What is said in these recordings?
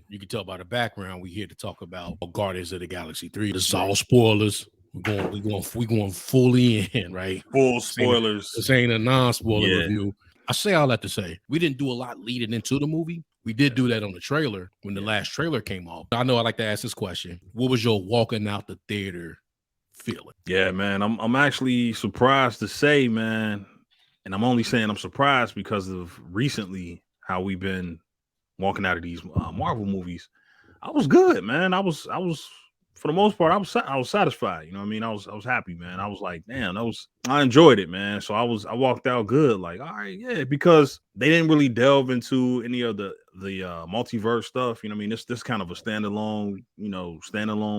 You can tell by the background, we're here to talk about Guardians of the Galaxy 3. This is all spoilers. We're going fully in, right? Full spoilers. This ain't a non-spoiler review. I say all that to say we didn't do a lot leading into the movie. We did do that on the trailer when the last trailer came off. I know I like to ask this question. What was your walking out the theater feeling? Yeah, man. I'm actually surprised to say, man, and I'm only saying I'm surprised because of recently how we've been walking out of these Marvel movies. I was good, man. I was for the most part, I was satisfied. You know what I mean? I was happy, man. I was like, damn, I enjoyed it, man. So I walked out good, like, all right, yeah, because they didn't really delve into any of the multiverse stuff. You know what I mean? This kind of a standalone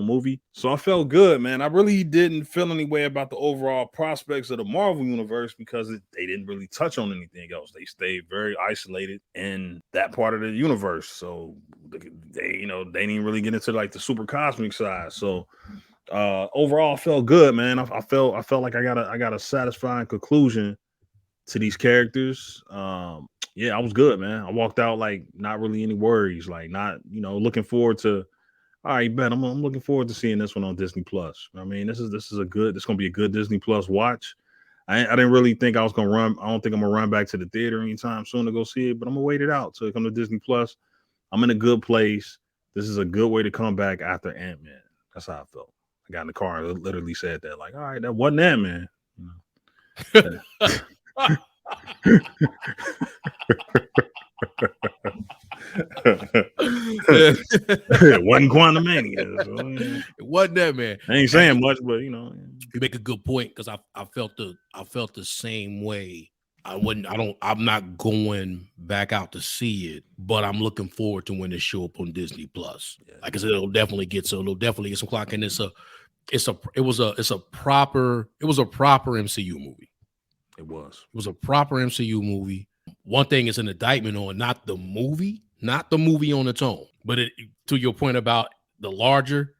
movie. So I felt good, man. I really didn't feel any way about the overall prospects of the Marvel universe because they didn't really touch on anything else. They stayed very isolated in that part of the universe. So they didn't really get into like the super cosmic side. So overall I felt good, man. I felt like I got a satisfying conclusion to these characters. Yeah, I was good, man. I walked out like not really any worries, like not, looking forward to, all right, bet I'm looking forward to seeing this one on Disney Plus. I mean, this is gonna be a good Disney Plus watch. I didn't really think I was gonna run. I don't think I'm gonna run back to the theater anytime soon to go see it, but I'm gonna wait it out till it come to Disney Plus. I'm in a good place. This is a good way to come back after Ant-Man. That's how I felt. I got in the car and literally said that, like, all right, that wasn't Ant-Man. It wasn't Quantumania. So, yeah. It wasn't that, man. I ain't saying much, but you make a good point because I felt the same way. I'm not going back out to see it, but I'm looking forward to when it show up on Disney Plus. Yeah. Like I said, it'll definitely get some clock, and it's a proper MCU movie. It was a proper MCU movie. One thing is an indictment on not the movie on its own, but to your point about the larger,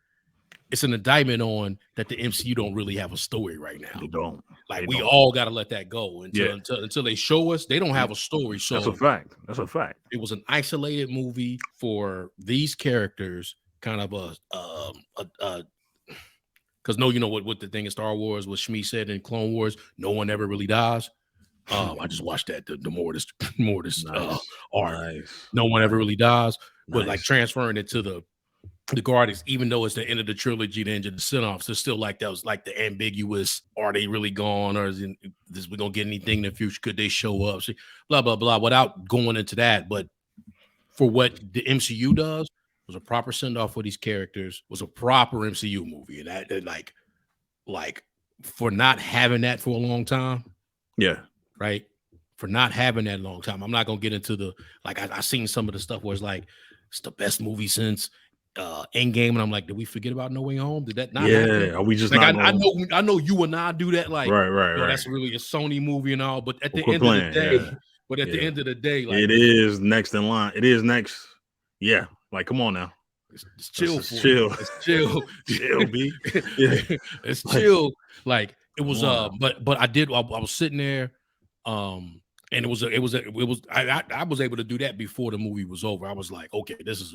it's an indictment on that the MCU don't really have a story right now. They don't. Like we all got to let that go until they show us they don't have a story. So that's a fact. It was an isolated movie for these characters, kind of because what the thing in Star Wars, what Shmi said in Clone Wars, no one ever really dies. I just watched that the Mortis arc. Nice. No one ever really dies, but like transferring it to the Guardians, even though it's the end of the trilogy, the end of the spin-offs, it's still like that was like the ambiguous, are they really gone, or we gonna get anything in the future? Could they show up? Blah blah blah. Without going into that, but for what the MCU does, was a proper send-off for these characters, was a proper MCU movie, and that like for not having that for a long time, right? For not having that long time, I'm not gonna get into the I seen some of the stuff where it's like it's the best movie since Endgame, and I'm like, did we forget about No Way Home? Did that not happen? Are we just like not I know you and I do that, like right. That's really a Sony movie and all, but at the end of the day, end of the day, like it is next in line. It is next. Yeah, like come on now. It's chill. It's chill. It's chill. Chill, B. It's chill. Like it was but I was sitting there and I was able to do that before the movie was over. I was like, okay, this is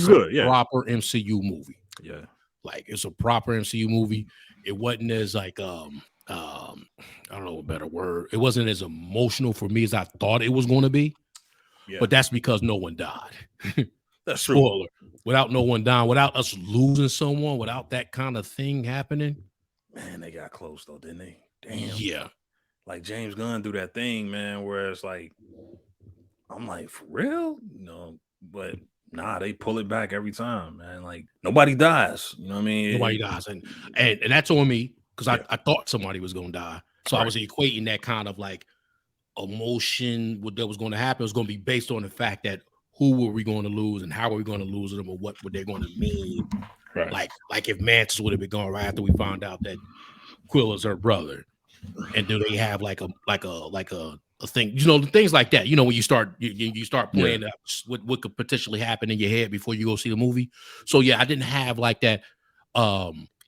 good, proper MCU movie. Yeah. Like it's a proper MCU movie. It wasn't as like I don't know a better word. It wasn't as emotional for me as I thought it was going to be. Yeah. But that's because no one died. That's spoiler. Without no one dying, without us losing someone, without that kind of thing happening. Man, they got close though, didn't they? Damn. Yeah. Like James Gunn do that thing, man, where it's like, I'm like, for real? But nah, they pull it back every time, man. Like nobody dies. You know what I mean? Nobody dies. And that's on me because I thought somebody was gonna die. So I was equating that kind of like emotion, what that was going to happen was going to be based on the fact that who were we going to lose and how are we going to lose them, or what were they going to mean? Right. Like if Mantis would have been gone right after we found out that Quill is her brother, and do they have like a a thing, things like that. When you start playing what could potentially happen in your head before you go see the movie. So yeah, I didn't have like that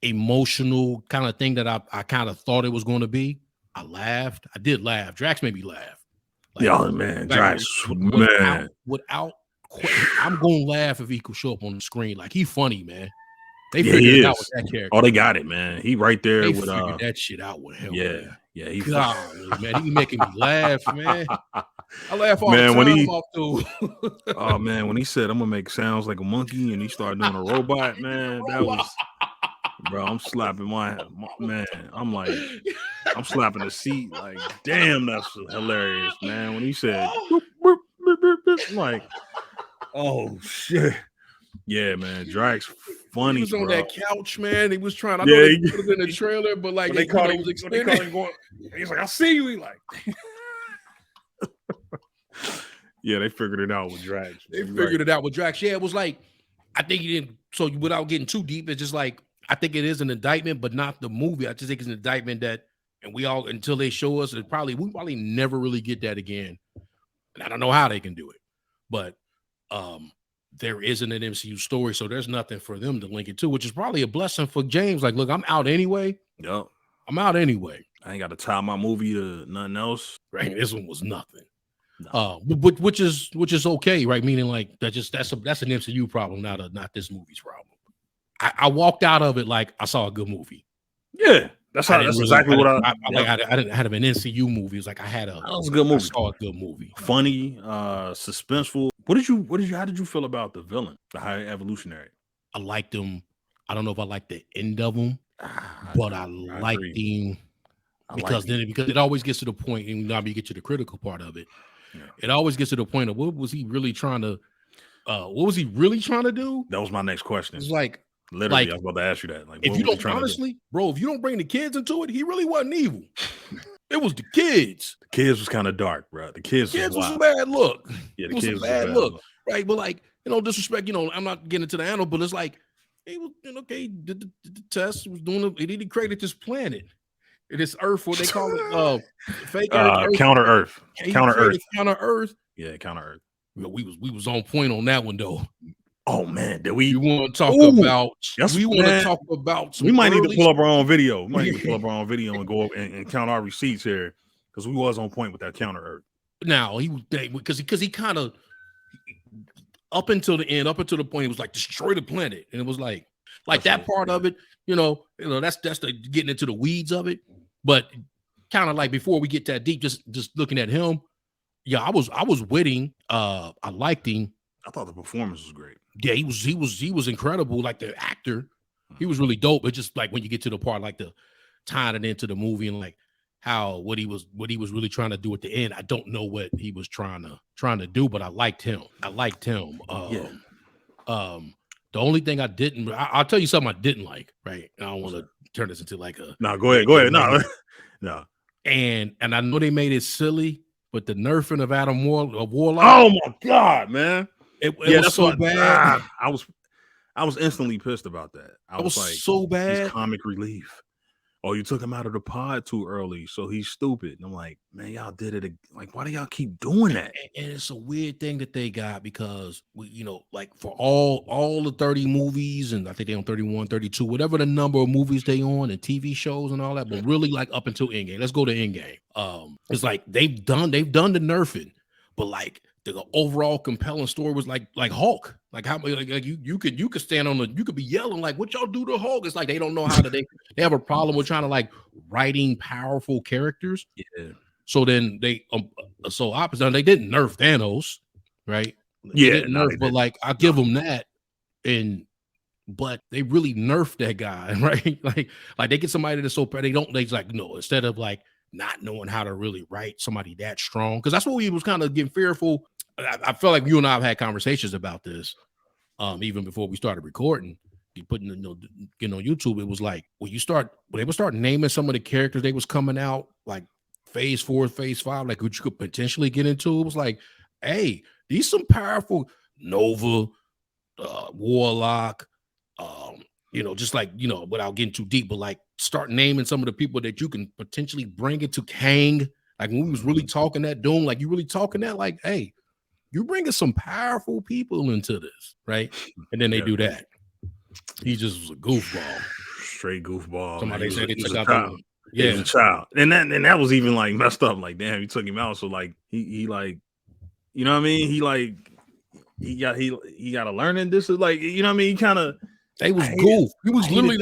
emotional kind of thing that I kind of thought it was going to be. I laughed. I did laugh. Drax made me laugh. Like, oh man, Drax, man. Without I'm gonna laugh if he could show up on the screen. Like, he funny, man. They figured it out with that character. Oh, they got it, man. He right there they with figured that shit out with him. Yeah, man. yeah. He man, he be making me laugh, man. I laugh all the time when he, off too. Oh man, when he said I'm gonna make sounds like a monkey and he started doing a robot, man, that was, bro. I'm slapping my man. I'm like, I'm slapping the seat. Like, damn, that's hilarious, man. When he said, boop, boop, boop, boop, boop, I'm like, oh shit. Yeah, man, Drax funny. He was on that couch, man. He was trying. I know they put it in the trailer, but like they caught him, he's like, I see you. He like, yeah, they figured it out with Drax. They figured it out with Drax. Yeah, it was like, I think he didn't. So without getting too deep, it's just like, I think it is an indictment, but not the movie. I just think it's an indictment that, and we all, until they show us, we probably never really get that again. And I don't know how they can do it, but there isn't an MCU story, so there's nothing for them to link it to, which is probably a blessing for James. Like, look, I'm out anyway. Yep. I'm out anyway. I ain't got to tie my movie to nothing else. Right. This one was nothing. No. Which is okay, right? Meaning like that's an MCU problem, not this movie's problem. I walked out of it like I saw a good movie. Yeah. That's exactly what I didn't have an MCU movie. It's like that was a good movie. I saw a good movie. Funny, suspenseful. How did you feel about the villain, the High Evolutionary? I liked him. I don't know if I liked the end of him, but I liked him because it always gets to the point, and now you get to the critical part of it. Yeah. It always gets to the point of what was he really trying to do? That was my next question. It's like, literally, I was about to ask you that. Like, if you don't, honestly, bro, if you don't bring the kids into it, he really wasn't evil. It was the kids. The kids was kind of dark, bro. The kids was a bad look. Yeah, the kids was a bad look. Right, but like, disrespect. I'm not getting into the animal, but it's like, he was okay. Did the test, was doing it. He created this planet, this Earth, what they call it, fake Earth, counter Earth, counter Earth. Yeah, counter Earth. We was on point on that one though. Oh man, did we? You want to talk about? Yes, we want to talk about. We might need to pull up our own video. We might need to pull up our own video and go up and count our receipts here because we was on point with that counter Earth. Now because he kind of up until the end, up until the point, he was like destroy the planet, and it was like that part of it. That's the getting into the weeds of it. But kind of like before we get that deep, just looking at him, yeah, I was witting. I liked him. I thought the performance was great. Yeah, he was incredible. Like the actor, he was really dope. But just like when you get to the part, like the tying it into the movie and like what he was really trying to do at the end. I don't know what he was trying to do, but I liked him. The only thing I'll tell you something I didn't like. Right, I don't want to turn this into like a. No, go ahead. No. And I know they made it silly, but the nerfing of Adam Warlock. Oh my God, man. It was so bad. I was instantly pissed about that. I was like, so bad. He's comic relief. Oh, you took him out of the pod too early, so he's stupid. And I'm like, man, y'all did it. Like, why do y'all keep doing that? And it's a weird thing that they got because we, like for all the 30 movies, and I think they on 31, 32, whatever the number of movies they on and TV shows and all that, but really like up until Endgame. Let's go to Endgame. It's like they've done the nerfing, but like the overall compelling story was like Hulk. Like how like you could stand on you could be yelling like what y'all do to Hulk. It's like they don't know how to they have a problem with trying to like writing powerful characters. Yeah. So then they so opposite they didn't nerf Thanos, right? Yeah, but like I give them that, but they really nerfed that guy, right? like they get somebody that's so they like no, instead of like not knowing how to really write somebody that strong, because that's what we was kind of getting fearful. I feel like you and I have had conversations about this, even before we started recording. You putting on YouTube, it was like when they would start naming some of the characters they was coming out like phase 4, phase 5, like which you could potentially get into. It was like, hey, these some powerful Nova, Warlock, just like without getting too deep, but like start naming some of the people that you can potentially bring into Kang. Like when we was really talking that Doom, like you really talking that, like, hey, you bringing some powerful people into this, right? And then they do that. He just was a goofball, straight goofball. Somebody man. said He they was took a out child. the He was a child, and that was even like messed up. Like, damn, he took him out. So like he like, you know what I mean? He like he got to learn. And this is like, you know what I mean? He kind of. They was goof. He was literally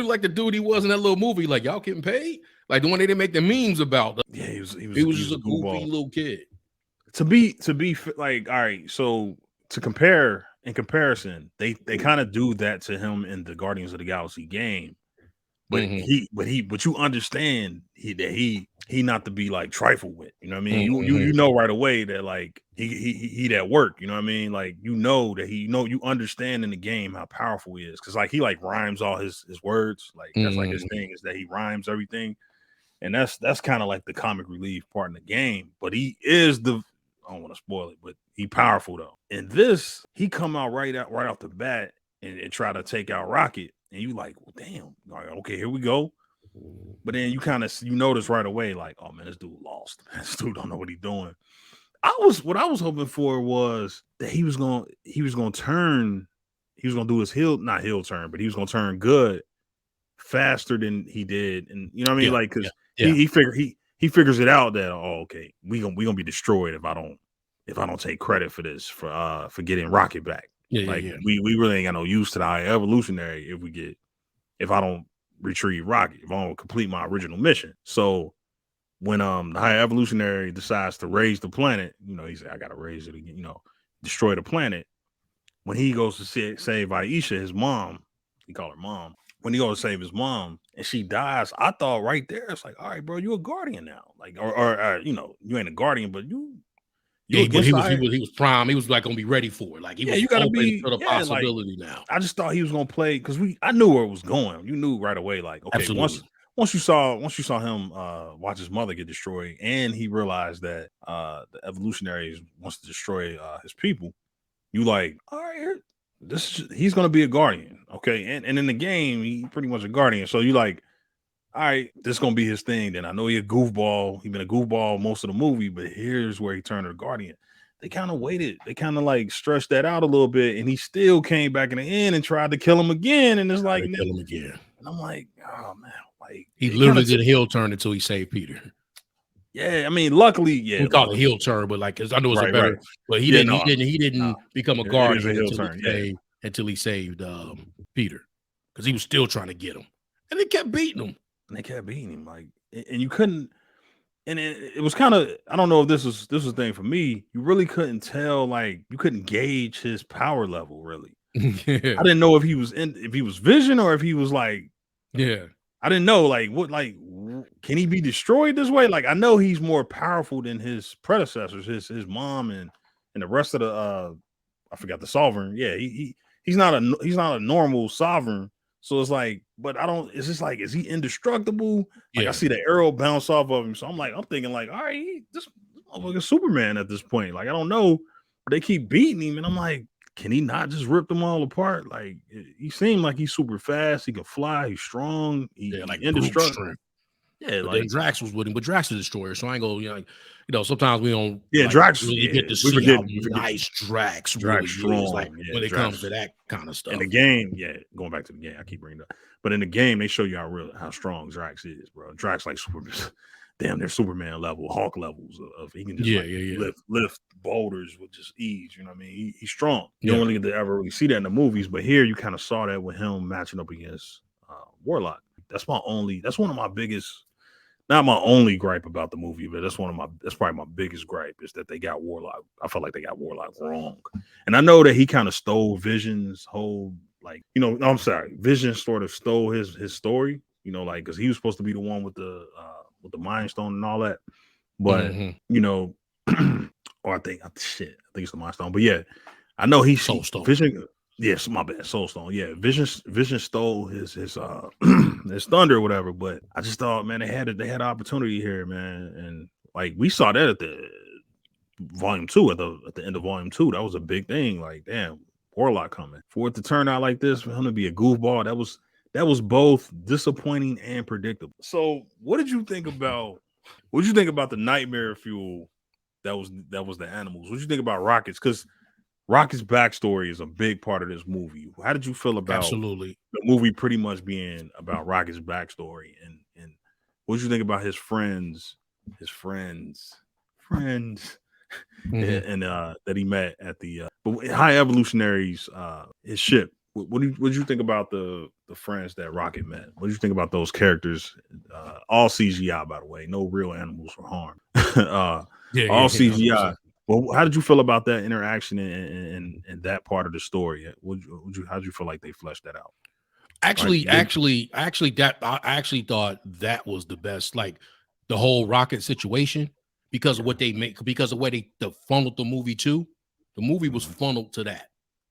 like the dude he was in that little movie. Like, y'all getting paid? Like the one they didn't make the memes about. Yeah, he was just a goofy little kid. To be like, all right. So to compare, in comparison, they kind of do that to him in the Guardians of the Galaxy game. But but you understand he not to be like trifled with, you know what I mean? You know right away that like he that work, you know what I mean? Like you know that you understand in the game how powerful he is, because like he like rhymes all his words, like that's like his thing, is that he rhymes everything, and that's kind of like the comic relief part in the game. But he is I don't want to spoil it, but he powerful though. In this, he come out right off the bat and try to take out Rocket. And you like, well, damn, okay, here we go. But then you notice right away, like, oh man, this dude lost. This dude don't know what he's doing. What I was hoping for was that he was gonna do his not heel turn, but he was gonna turn good faster than he did. And you know what I mean? Like, because he figures it out that, oh, okay, we gonna be destroyed if I don't take credit for this, for getting Rocket back. We really ain't got no use to the High Evolutionary if I don't retrieve Rocket, if I don't complete my original mission. So when the High Evolutionary decides to raise the planet, you know, he said, I gotta raise it again, you know, destroy the planet. When he goes to save Aisha, his mom, he called her mom. When he goes to save his mom and she dies, I thought right there, it's like, all right, bro, you a Guardian now. Like, or you know, you ain't a Guardian, but he was prime. He was like gonna be ready for it. Like he was you gotta open be to the possibility now. I just thought he was gonna play, because I knew where it was going. You knew right away, like, okay, absolutely. Once you saw him watch his mother get destroyed, and he realized that the evolutionaries wants to destroy his people, you like, all right, he's gonna be a Guardian, okay? And in the game, he pretty much a Guardian. So you like, all right, this is gonna be his thing. Then I know he a goofball. He been a goofball most of the movie, but here's where he turned to the Guardian. They kind of waited. They kind of like stretched that out a little bit, and he still came back in the end and tried to kill him again. And it's like, kill him again. And I'm like, oh man, like he literally did a heel turn until he saved Peter. Yeah, I mean, luckily, we call it a heel turn, but like, I know it's a better. But he didn't become a Guardian until he saved Peter, because he was still trying to get him, and they kept beating him. And they kept beating him, like, and you couldn't. And it was kind of, I don't know if this was the thing for me. You really couldn't tell, like, you couldn't gauge his power level really. I didn't know if he was Vision or if he was like, I didn't know, like, what, like, can he be destroyed this way? Like, I know he's more powerful than his predecessors, his mom and the rest of the I forgot the Sovereign. Yeah, he's not a normal Sovereign. So it's like, but it's just like, is he indestructible? Like, I see the arrow bounce off of him. So I'm thinking like, all right, this motherfucking Superman at this point. Like, I don't know, but they keep beating him. And I'm like, can he not just rip them all apart? Like, he seemed like he's super fast. He can fly. He's strong. He's like indestructible. Yeah, but like then Drax was with him, but Drax is a destroyer. So I ain't go, you know, sometimes we don't. Drax really get to see how nice Drax really strong is. Like when it comes to that kind of stuff in the game. Yeah, going back to the game, I keep bringing it up, but in the game they show you how strong Drax is, bro. Drax like damn, they're Superman level, Hulk levels of he can just lift boulders with just ease. You know what I mean? He's strong. You don't really get to ever really see that in the movies, but here you kind of saw that with him matching up against Warlock. That's one of my biggest. Not my only gripe about the movie, but that's probably my biggest gripe, is that they got Warlock. I felt like they got Warlock wrong. And I know that he kind of stole Vision's whole, like, you know, no, I'm sorry. Vision sort of stole his story, you know, like, because he was supposed to be the one with the Mind Stone and all that. But, you know, or I think it's the Mind Stone. But yeah, I know he's Soul Stone. Vision. Yes, my bad. Soul Stone. Yeah, Vision stole his his thunder or whatever. But I just thought, man, they had an opportunity here, man, and like we saw that at the volume 2, at the end of volume 2. That was a big thing. Like, damn, Warlock coming. For it to turn out like this, for him to be a goofball, that was both disappointing and predictable. So, what did you think about What do you think about the nightmare fuel that was the animals? What do you think about Rockets? Because Rocket's backstory is a big part of this movie. How did you feel about Absolutely. the movie pretty much being about Rocket's backstory? And what did you think about his friends, and that he met at the High Evolutionaries, his ship? What did you think about the friends that Rocket met? What did you think about those characters? All CGI, by the way, no real animals were harmed. Yeah, All yeah, CGI. 100%. Well, how did you feel about that interaction and that part of the story? How did you feel like they fleshed that out? Actually, I actually thought that was the best, like the whole Rocket situation, because of what they make, because of where they funneled the movie to. The movie was funneled to that,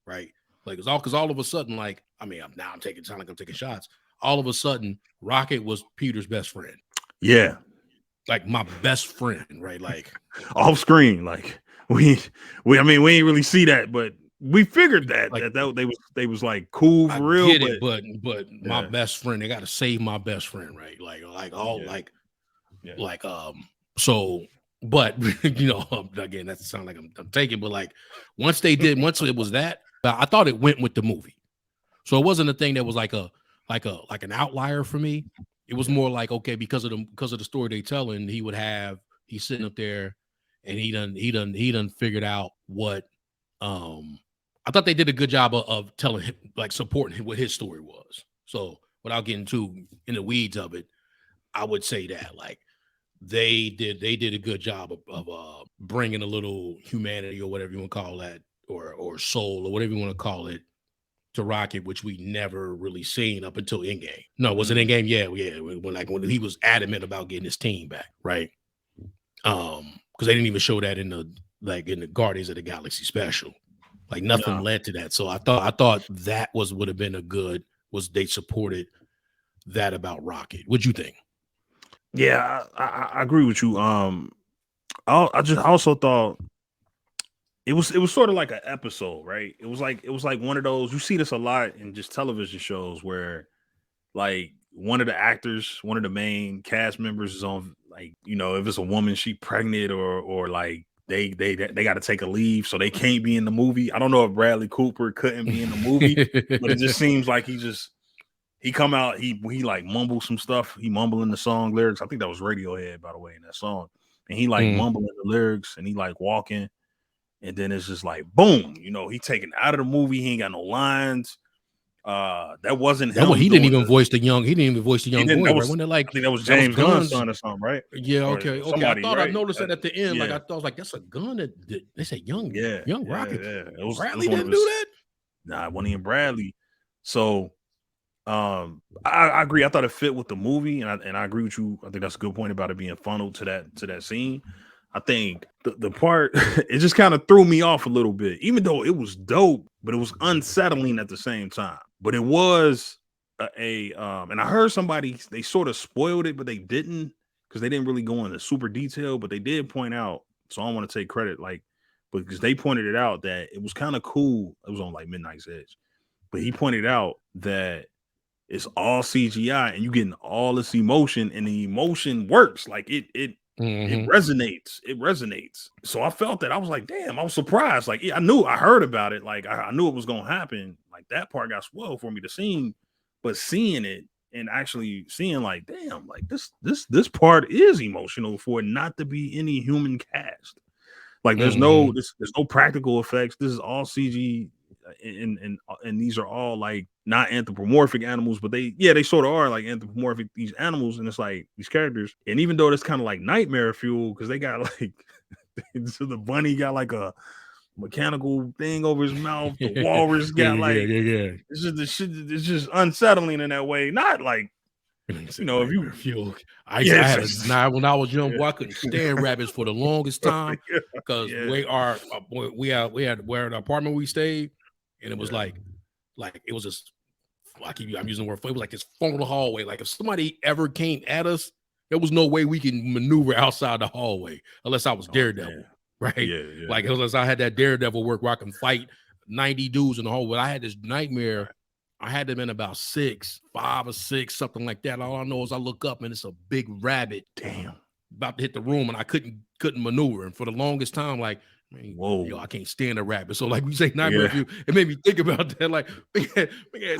right? Like it's all because all of a sudden, like, I mean, I'm taking sound like I'm taking shots. All of a sudden, Rocket was Peter's best friend. Yeah. Like my best friend, right? Like off screen. Like we I mean, we ain't really see that, but we figured that like, they was like cool for real. Get it, but my best friend, they gotta save my best friend, right? So, but you know, again, that sounds like I'm taking, but like once it was that, I thought it went with the movie. So it wasn't a thing that was like an outlier for me. It was more like, okay, because of the story they telling, he's sitting up there and he done figured out what I thought they did a good job of telling him, like supporting him, what his story was. So without getting too in the weeds of it, I would say that like they did a good job of bringing a little humanity or whatever you want to call that, or soul or whatever you want to call it, to Rocket, which we never really seen up until Endgame. No, was it Endgame? Yeah. When he was adamant about getting his team back, right? Because they didn't even show that in the Guardians of the Galaxy special. Like nothing led to that. So I thought that would have been they supported that about Rocket. What'd you think? Yeah, I agree with you. I also thought it was sort of like an episode, right? It was like one of those, you see this a lot in just television shows where like one of the actors, one of the main cast members is on, like, you know, if it's a woman, she pregnant or like they got to take a leave, so they can't be in the movie. I don't know if Bradley Cooper couldn't be in the movie, but it just seems like he come out, he like mumble some stuff. He mumbling the song lyrics. I think that was Radiohead, by the way, in that song. And he like mumbling the lyrics and he like walking. And then it's just like boom, you know, he taken out of the movie. He ain't got no lines. That wasn't him. He didn't even voice the young boy, right? When they're like, I think that was James Gunn's son or something, right? Yeah, okay. Somebody, I thought right? I noticed that at the end. Like I was like, that's a gun that they said young Rocket. Yeah. Bradley didn't do that. Nah, it wasn't even Bradley. So I agree. I thought it fit with the movie, and I agree with you. I think that's a good point about it being funneled to that scene. I think the part it just kind of threw me off a little bit, even though it was dope, but it was unsettling at the same time. But it was and I heard somebody, they sort of spoiled it, but they didn't, because they didn't really go into super detail, but they did point out. So I don't want to take credit, like, because they pointed it out that it was kind of cool. It was on like Midnight's Edge, but he pointed out that it's all CGI and you getting all this emotion, and the emotion works. Like it resonates. It resonates. So I felt that. I was like, damn, I was surprised. Like, I heard about it. Like, I knew it was going to happen. Like, that part got swell for me to see, but seeing it and actually seeing like, damn, like this part is emotional for it not to be any human cast. Like, there's no practical effects. This is all CG. And these are all like not anthropomorphic animals, but they sort of are like anthropomorphic, these animals, and it's like these characters. And even though it's kind of like nightmare fuel, because they got like so the bunny got like a mechanical thing over his mouth, the walrus got it's just the shit, it's just unsettling in that way. Not like, you know, if you fuel. When I was young, boy, I couldn't stand rabbits for the longest time, because we had where the apartment we stayed, and it was like it was just, I'm using the word, it was like this funnel hallway. Like if somebody ever came at us, there was no way we can maneuver outside the hallway unless I was Daredevil, right? Like unless I had that Daredevil work where I can fight 90 dudes in the hallway. I had this nightmare. I had them in about 5 or 6, something like that. All I know is I look up and it's a big rabbit. Damn. about to hit the room, and I couldn't maneuver. And for the longest time, like, man, whoa, yo, I can't stand a rabbit. So like we say Nightmare Review, it made me think about that. Like, man,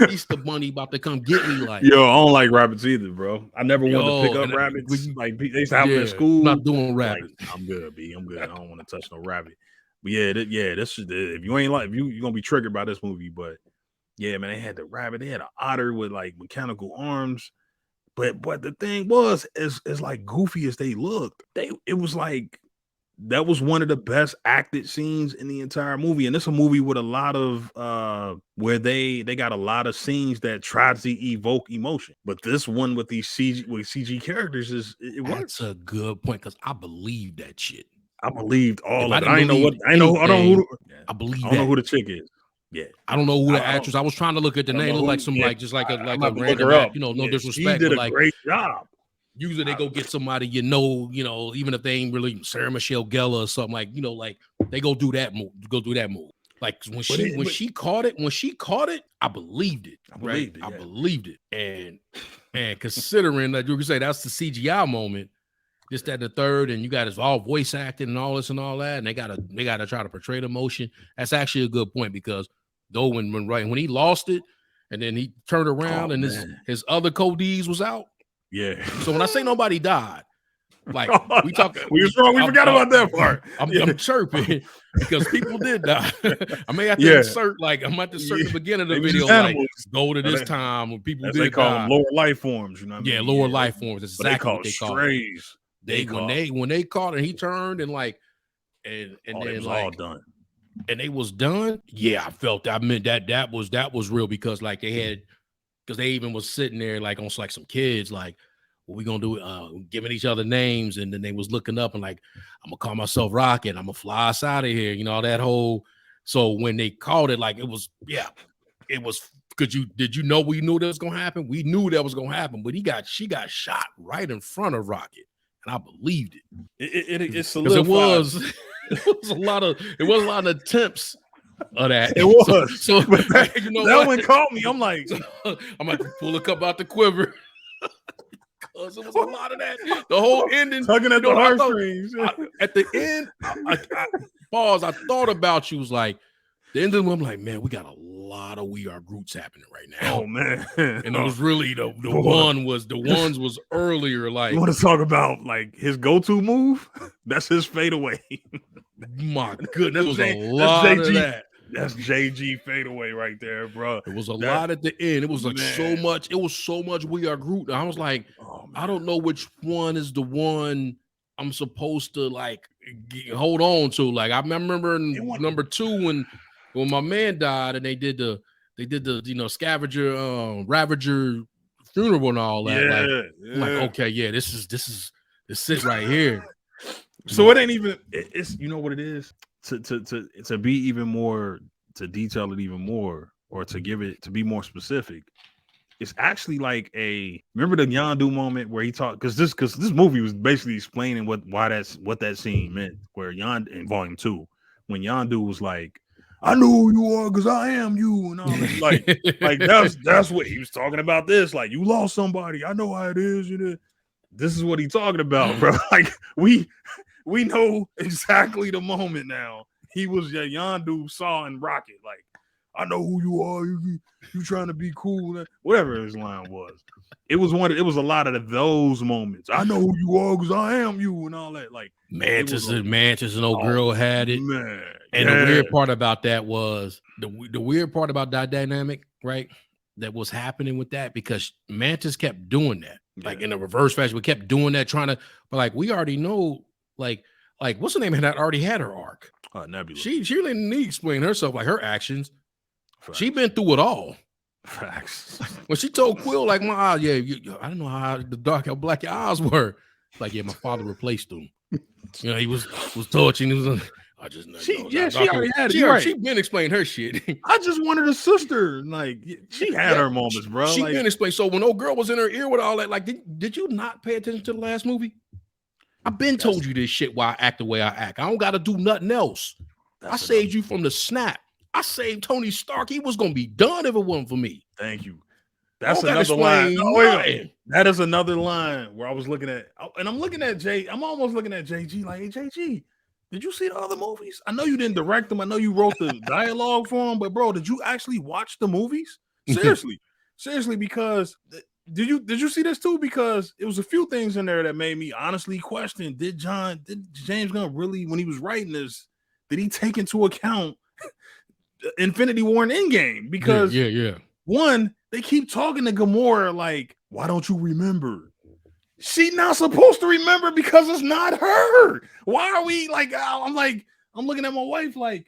Easter Bunny about to come get me. Like, yo, I don't like rabbits either, bro. I never wanted to pick up rabbits. Like they used to have them at school. Not doing rabbits. Like, I'm good, B. I'm good. I don't want to touch no rabbit. But this is if you ain't like you're gonna be triggered by this movie. But yeah, man, they had the rabbit. They had an otter with like mechanical arms. But the thing was, as like goofy as they looked, it was like that was one of the best acted scenes in the entire movie. And it's a movie with a lot of where they got a lot of scenes that try to evoke emotion. But this one with these CG characters it works. That's a good point, because I believe that shit. I believed all of it. I know who the chick is. Yeah, I don't know who the actress. I was trying to look at the name. Look like some like a random act, no disrespect. She did a great job. Usually they go get somebody, even if they ain't really Sarah Michelle Gellar or something, like, like they go do that move. Like when she caught it, I believed it. I believed it. And considering that you could say that's the CGI moment, this, that, the third, and you got it's all voice acting and all this and all that, and they gotta try to portray the emotion. That's actually a good point, because though when he lost it and then he turned around and his other Codees was out. Yeah. So when I say nobody died, like we talk, we was wrong. We forgot about that part. I'm chirping because people did die. I may have to insert I'm at the certain beginning of the video, like go to this time when people did call die. them lower life forms, you know what I mean? Lower life forms. That's exactly what they call strays. When they caught it, he turned and then it was all done. And they was done. Yeah, I felt that. I mean that was real, because like they even was sitting there like on like some kids, like, what we gonna do? Giving each other names, and then they was looking up and like, I'm gonna call myself Rocket. I'm gonna fly us out of here. That whole. So when they called it, like it was. Did you know we knew that was gonna happen? We knew that was gonna happen, but she got shot right in front of Rocket, and I believed it. It solidified. It was a lot of attempts of that. It was. So that one caught me. I'm like, I'm about to pull a cup out the quiver. Because it was a lot of that. The whole ending. Tugging at the heartstrings. At the end, I thought about you. Was like, the end of the I'm like, man, we got a lot of We Are Groots happening right now. Oh, man. And it was really the ones was earlier. Like, you want to talk about like his go-to move? That's his fadeaway. My goodness, there was a lot of that. That's JG fadeaway right there, bro. It was a lot at the end. It was like so much. It was so much We Are Groot. I was like, I don't know which one is the one I'm supposed to like hold on to. Like I remember number 2 when my man died and they did the scavenger Ravager funeral and all that. I'm like, okay, this is it right here. So it ain't even. It's what it is. To be even more, to detail it even more, or to be more specific, it's actually like remember the Yondu moment where he talked, because this movie was basically explaining what that scene meant, where in Volume 2, when Yondu was like, I know who you are because I am you, and all this. like that's what he was talking about. This, like, you lost somebody, I know how it is, this is what he's talking about, bro. Like we know exactly the moment now. He was Yondu saw in Rocket. Like, I know who you are. You trying to be cool. Whatever his line was. It was a lot of those moments. I know who you are because I am you and all that. Like Mantis and old girl had it. Man. And the weird part about that was the weird part about that dynamic, right? That was happening with that, because Mantis kept doing that. Like in a reverse fashion. We kept doing that, but like we already know. Like what's her name? Had already had her arc. Nebula. She really didn't need to explain herself, like her actions. Facts. She been through it all. Facts. When she told Quill, like, my eyes, I don't know how how black your eyes were. Like, my father replaced them. He was torching. He was. I just know. She already had it. She been explaining her shit. I just wanted a sister. Like, she had her moments, bro. She been explaining. So when old girl was in her ear with all that, like, did you not pay attention to the last movie? I've been told you this shit why I act the way I act. I don't got to do nothing else. I saved you from the snap. I saved Tony Stark. He was going to be done if it wasn't for me. Thank you. That's another line. That is another line where I was looking at, and I'm looking at Jay. I'm almost looking at JG like, hey, JG, did you see the other movies? I know you didn't direct them. I know you wrote the dialogue for them, but bro, did you actually watch the movies? Seriously, because did you see this too? Because it was a few things in there that made me honestly question: Did James Gunn really, when he was writing this, did he take into account Infinity War and Endgame? Because one, they keep talking to Gamora like, why don't you remember? She not supposed to remember because it's not her. Why are we like? I'm looking at my wife like,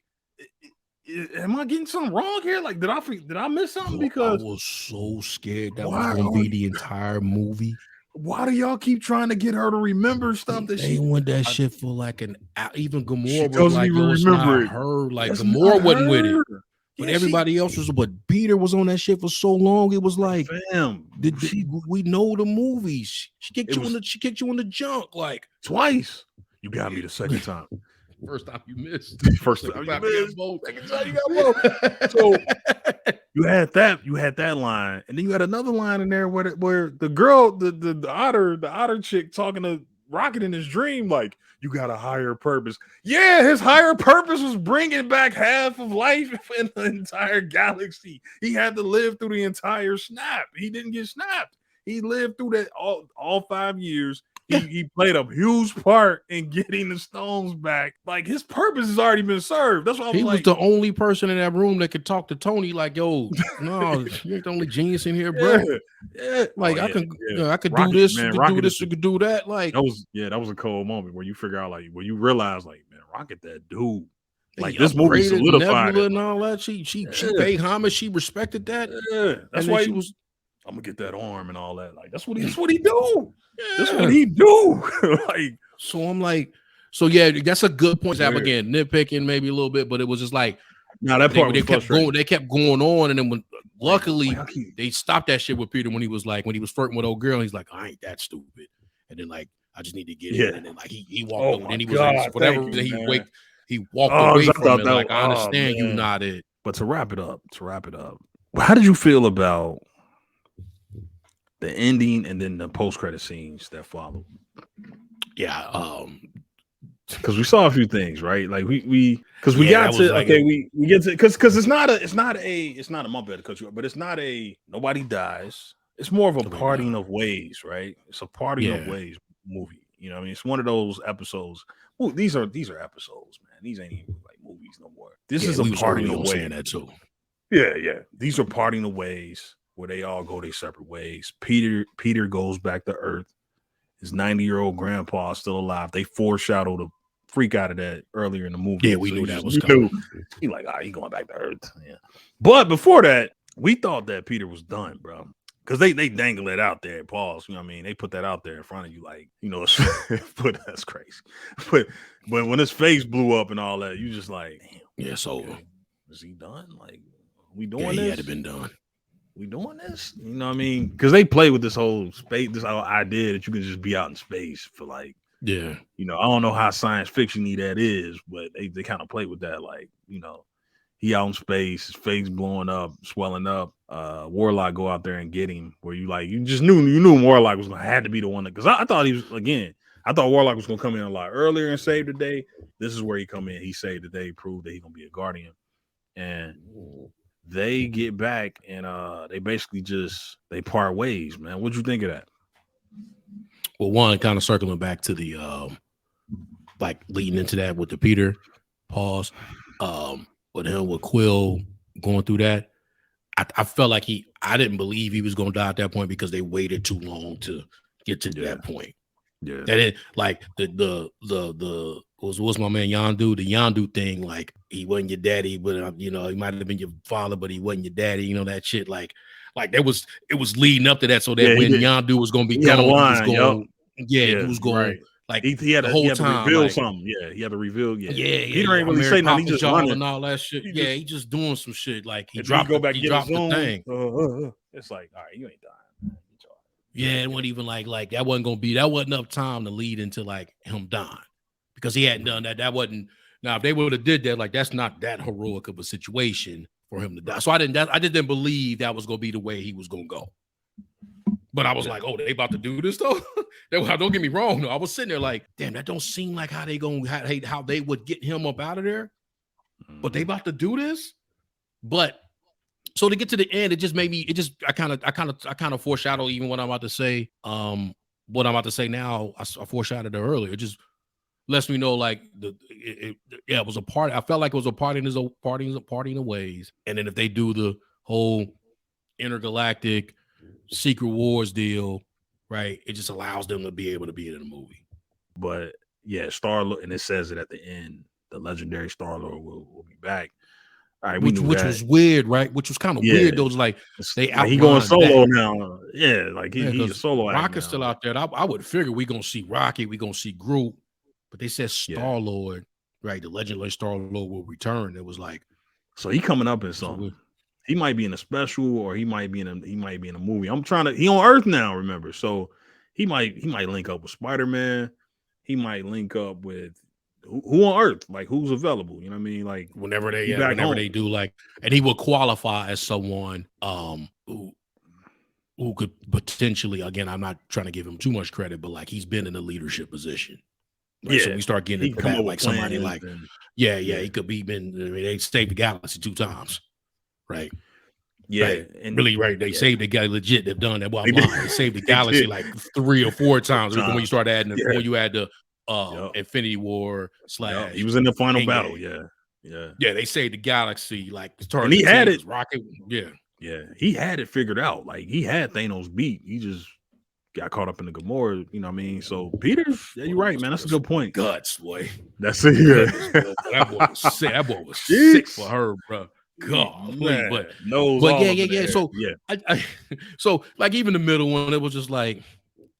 am I getting something wrong here? Like, did I miss something? Because I was so scared that was going to be the entire movie. Why do y'all keep trying to get her to remember stuff that they want that shit for like an hour? Even Gamora was like, yo, it's not her. Like, Gamora wasn't with it. But everybody else was, but Peter was on that shit for so long. It was like, we know the movies. She kicked you in the junk like twice. You got me the second time. First time you missed. First time you missed. Second time you got both. So you had that line, and then you had another line in there where the girl, the otter chick talking to Rocket in his dream, like, you got a higher purpose. Yeah, his higher purpose was bringing back half of life in the entire galaxy. He had to live through the entire snap. He didn't get snapped. He lived through that all 5 years. He played a huge part in getting the stones back. Like, his purpose has already been served. That's why he was the only person in that room that could talk to Tony. Like, yo, no, you ain't the only genius in here, bro. Yeah. Like, I could do this, you could do this, you could do that. Like, that was a cold moment where you figure out, like, where you realize, like, man, Rocket, that dude. Like, this movie solidified Nebula and all that. She paid homage. She respected that. Yeah, that's why she was. I'm gonna get that arm and all that. Like, that's what he do. Yeah. That's what he do. Like, so I'm like, so yeah, that's a good point. Again, nitpicking maybe a little bit, but it was just like, that part they kept going on, and then luckily they stopped that shit with Peter when he was flirting with old girl. He's like, I ain't that stupid, and then like, I just need to get it, and then like he walked over, and he was like, whatever he walked away from it. Like, I understand you not it. But to wrap it up, how did you feel about the ending and then the post-credit scenes that followed? Yeah, because we saw a few things, right? Like we get to because it's not a my bad to cut you up, but it's not a nobody dies. It's more of a parting of ways, right? It's a parting of ways movie. You know what I mean? It's one of those episodes. Well, these are episodes, man. These ain't even like movies no more. This is a parting of ways. That too. Yeah. These are parting of ways where they all go their separate ways. Peter goes back to Earth. His 90-year-old grandpa is still alive. They foreshadowed the freak out of that earlier in the movie. Yeah, we knew that was coming. He like, he going back to Earth. Yeah. But before that, we thought that Peter was done, bro. Because they dangle it out there, pause. You know what I mean? They put that out there in front of you, like, you know, but that's crazy. But when his face blew up and all that, you just like, damn. Yeah, it's over. Is he done? Like, we doing this? He had to been done. We doing this? You know what I mean? Because they play with this whole space, this whole idea that you can just be out in space for like, you know, I don't know how science fiction-y that is, but they kind of play with that. Like, you know, he out in space, his face blowing up, swelling up. Warlock go out there and get him. Where you knew Warlock was had to be the one because I thought Warlock was gonna come in a lot earlier and save the day. This is where he come in. He saved the day, proved that he's gonna be a guardian, and they get back and they basically they part ways, man. What'd you think of that? Well, one, kind of circling back to the like leading into that with the Peter pause, with Quill going through that, I felt like I didn't believe he was gonna die at that point because they waited too long to get to that point. Yeah, that it like what's my man Yondu, the Yondu thing, like he wasn't your daddy, but you know, he might have been your father, but he wasn't your daddy, you know, that shit, like it was leading up to that, so that when Yondu was gonna be down, he was going right. Like he had the whole time, reveal like, something. Yeah, he had to reveal. Yeah, Peter ain't really saying nothing. He just running and all that shit. He just doing some shit. Like he dropped the thing. It's like, all right, you ain't dying. Yeah, it wasn't even like that wasn't enough time to lead into like him dying because he hadn't done that. That wasn't. Now if they would have did that, like that's not that heroic of a situation for him to die. So I just didn't believe that was gonna be the way he was gonna go. But I was like, oh, they about to do this though. Don't get me wrong. Though. I was sitting there like, damn, that don't seem like how they would get him up out of there. But they about to do this. But so to get to the end, it just made me. I kind of foreshadow even what I'm about to say. What I'm about to say now, I foreshadowed it earlier. It just lets me know like it was a part. I felt like it was a parting of ways. And then if they do the whole intergalactic Secret Wars deal, right? It just allows them to be able to be in the movie. But yeah, Star-Lord, and it says it at the end, the legendary Star-Lord will be back. All right, which was weird, right? Which was kind of weird. Those like they like he going solo now. Yeah, like he's solo. Rocket's still out there. I would figure we're gonna see Rocket, we're gonna see Groot, but they said Star-Lord, right? The legendary Star-Lord will return. It was like, so he coming up in something. He might be in a special, or he might be in a movie. He on Earth now, remember? So he might link up with Spider-Man. He might link up with who on Earth, like who's available. You know what I mean? Like whenever they do, like, and he will qualify as someone who could potentially, again, I'm not trying to give him too much credit, but like he's been in a leadership position. Right? So we start getting into that, like somebody like, he could be they saved the galaxy 2 times. Right. Yeah. Right. And really, right. They saved the guy legit. They've done that. Well, they saved the galaxy like 3 or 4 times. When you start adding when you add the Infinity War / he was in the final battle. Yeah. They saved the galaxy. Like and he had it. Rocket. Yeah. He had it figured out. Like he had Thanos beat. He just got caught up in the Gamora. You know what I mean? So Peter, you're right, man. That's a good point. Guts, boy. That's it. Yeah. That boy was sick. That boy was sick for her, bro. God, but yeah. So so like even the middle one, it was just like,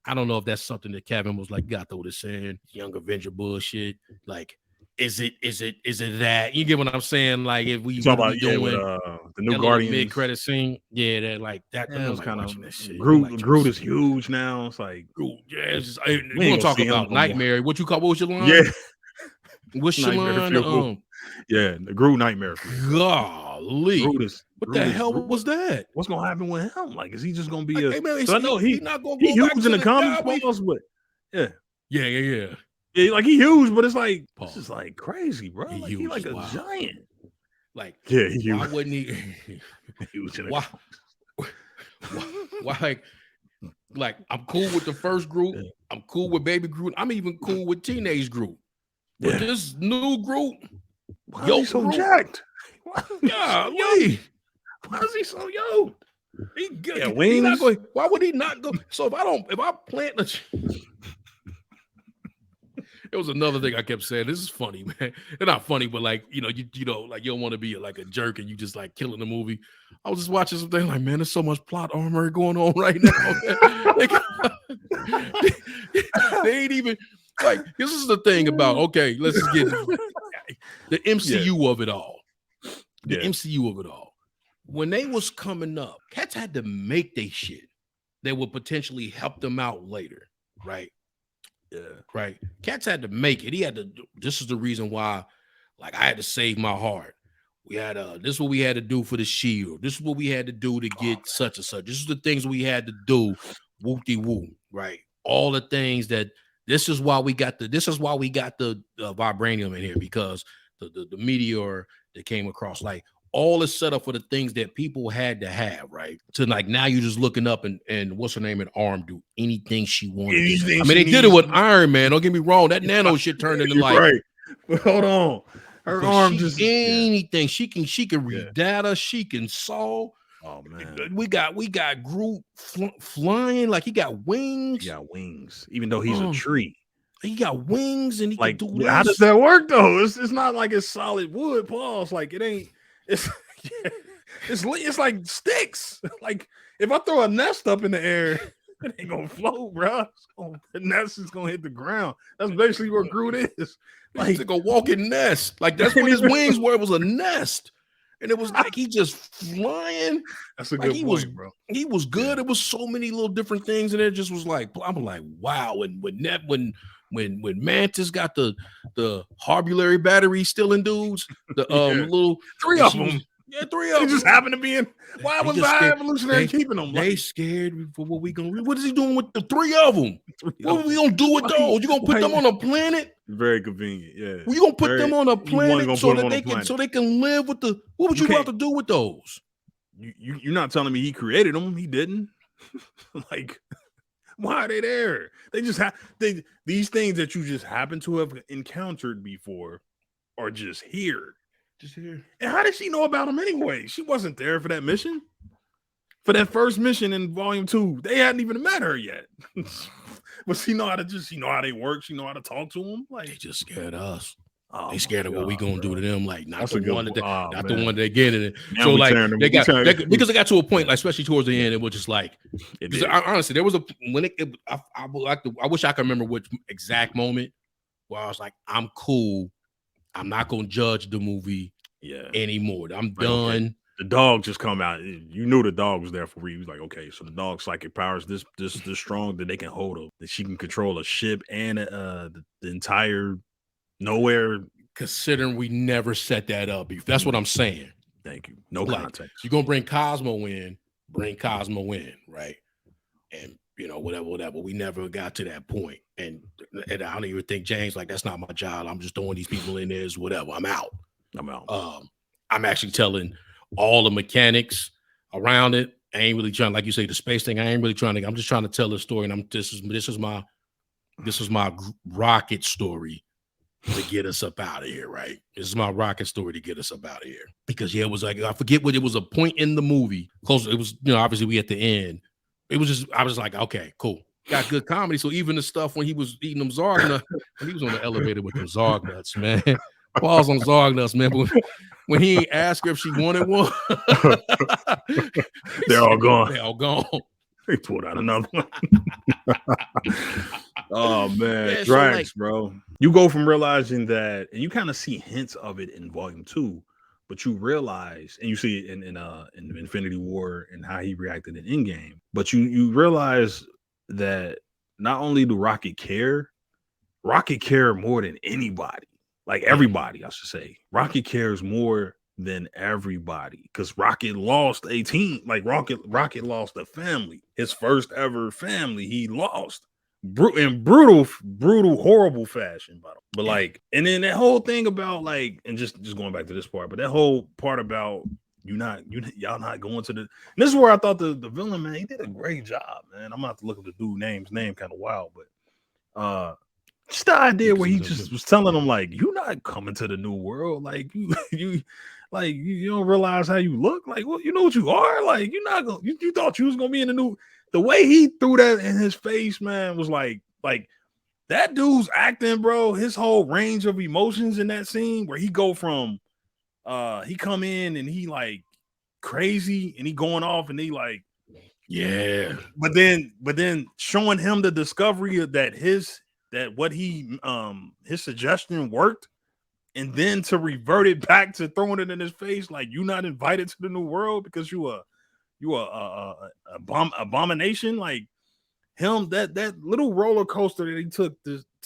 I don't know if that's something that Kevin was like, got through this saying, Young Avenger bullshit. Like, is it that? You get what I'm saying? Like, if we talk about doing the new Guardians mid credit scene, that like that. Yeah, was kind of Groot is huge now. It's like Groot. Yeah, it's just, we gonna talk about Nightmare. What was your line? Yeah, what's your line? Yeah, the Groot Nightmare. Golly, what the hell was that? What's gonna happen with him? Like, is he just gonna be I know he's not gonna be huge in the comics, but yeah. Like he huge, but it's like this is like crazy, bro. Like, he like a giant. Like, why wouldn't he? Why? Like, I'm cool with the first Groot. I'm cool with Baby Groot. I'm even cool with Teenage Groot. But this new Groot, why is he so jacked? Golly. Why is he so yoked? He wings. Why would he not go? So if I plant the it was another thing I kept saying. This is funny, man. It's not funny, but like, you know, like you don't want to be like a jerk and you just like killing the movie. I was just watching something like, man, there's so much plot armor going on right now. They ain't even like, this is the thing about, okay, let's just get the MCU of it all. The MCU of it all. When they was coming up, cats had to make they shit that would potentially help them out later, right? Yeah, right. Cats had to make it. He had to. This is the reason why, like, I had to save my heart. We had this is what we had to do for the Shield. This is what we had to do to get such and such. This is the things we had to do. Whoop-de-whoop, right? All the things that. This is why we got the vibranium in here, because the meteor that came across, like, all is set up for the things that people had to have, right? To like, now you're just looking up and what's her name in Arm do anything she wanted. I mean, they did it with Iron Man. Don't get me wrong. That nano shit turned into like, right. But hold on, her arm just anything. She can read data. She can solve. Oh man, we got Groot flying, like he got wings. He got wings, even though he's a tree. He got wings and he like, can do how does that work though? It's not like it's solid wood. Pause. Like it ain't. It's like sticks. Like if I throw a nest up in the air, it ain't gonna float, bro. The nest is gonna hit the ground. That's basically what Groot is. Like it's like a walking nest. Like that's what his wings were. It was a nest, and it was like he just flying. That's a good point, bro. He was good. It was so many little different things, and it just was like, I'm like, wow. And when Mantis got the Harbulary battery still in dudes, the little 3 of them. Yeah, 3 of They them. just happened to be in. Why was the High Evolutionary keeping them? They scared for what we gonna. What is he doing with the 3 of them? What are we gonna do with Why those? You gonna put them on a planet? Very convenient. Yeah. You gonna put them on a planet so that they can live with the. What would you about to do with those? You're not telling me he created them. He didn't. Like, why are they there? They just have these things that you just happen to have encountered before are just here. Just here. And how did she know about them anyway? She wasn't there for that mission. For that first mission in volume 2, they hadn't even met her yet. But she know how they work. She know how to talk to them. Like, they just scared us. Oh, they scared of what we gonna do to them. Like, not the one that get in it. Now so like because it got to a point, like especially towards the end, it was just like, honestly, there was a when I wish I could remember which exact moment where I was like, I'm cool. I'm not gonna judge the movie anymore. I'm done. Okay. The dog just come out. You knew the dog was there for real. He was like, okay, so the dog's psychic powers this strong that they can hold her, that she can control a ship and the entire nowhere. Considering we never set that up. That's what I'm saying. Thank you. No context. You're gonna bring Cosmo in, right? And whatever. We never got to that point. And I don't even think James, like, that's not my job. I'm just throwing these people in there as whatever. I'm out. I'm actually telling all the mechanics around it. I ain't really trying, like you say, the space thing. I ain't really trying to. I'm just trying to tell the story, and this is my rocket story to get us up out of here, right? This is my rocket story to get us up out of here. Because it was like, I forget what it was, a point in the movie. Close, it was, obviously we at the end. It was just, I was like, okay, cool. Got good comedy. So even the stuff when he was eating them Zarg nuts, when he was on the elevator with them Zarg nuts, man. Pause on Zarg nuts, man. But when he asked her if she wanted one, they're all gone. They're all gone. They pulled out another one. Oh man, Drax, bro. You go from realizing that, and you kind of see hints of it in volume 2, but you realize, and you see it in Infinity War and how he reacted in Endgame, but you realize that not only do Rocket care more than anybody, like everybody, I should say. Rocket cares more than everybody because Rocket lost a team. Like Rocket lost a family, his first ever family. He lost in brutal, horrible fashion. But like, and then that whole thing about like, and just going back to this part, but that whole part about y'all not going to the. And this is where I thought the villain, man, he did a great job, man. I'm gonna have to look up the dude name kind of wild, but just the idea where he just was telling them like, you're not coming to the new world, like you don't realize how you look, like, well, you know what you are, like you're not gonna. You thought you was gonna be in the new. The way he threw that in his face, man, was like that dude's acting, bro. His whole range of emotions in that scene where he go from he come in and he like crazy and he going off and he like but then showing him the discovery of that his suggestion worked, and then to revert it back to throwing it in his face like you not invited to the new world because you a abomination. Like him, that little roller coaster that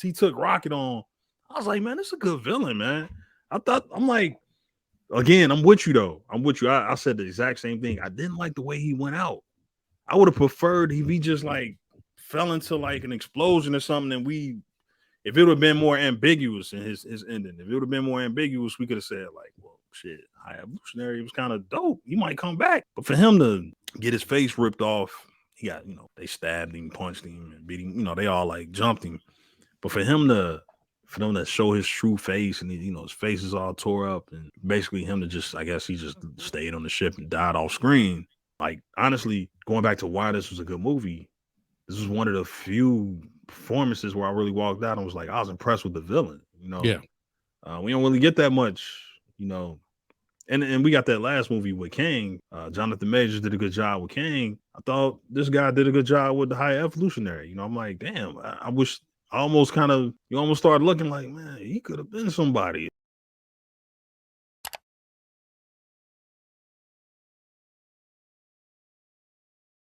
he took Rocket on. I was like, man, this is a good villain, man. I'm like, again, I'm with you though. I'm with you. I said the exact same thing. I didn't like the way he went out. I would have preferred if he just like fell into like an explosion or something, and if it would have been more ambiguous in his ending, if it would have been more ambiguous, we could have said like, well, shit, High Evolutionary was kind of dope. He might come back. But for him to get his face ripped off, he got, they stabbed him, punched him, and beat him. They all like jumped him. But for them to show his true face, and his face is all tore up, and basically him to just, I guess he just stayed on the ship and died off screen. Like, honestly, going back to why this was a good movie, this was one of the few performances where I really walked out and was like, I was impressed with the villain. Yeah. We don't really get that much, and we got that last movie with Kang. Jonathan Majors did a good job with Kang. I thought this guy did a good job with the High Evolutionary. I'm like, damn, I wish you almost started looking like, man, he could have been somebody.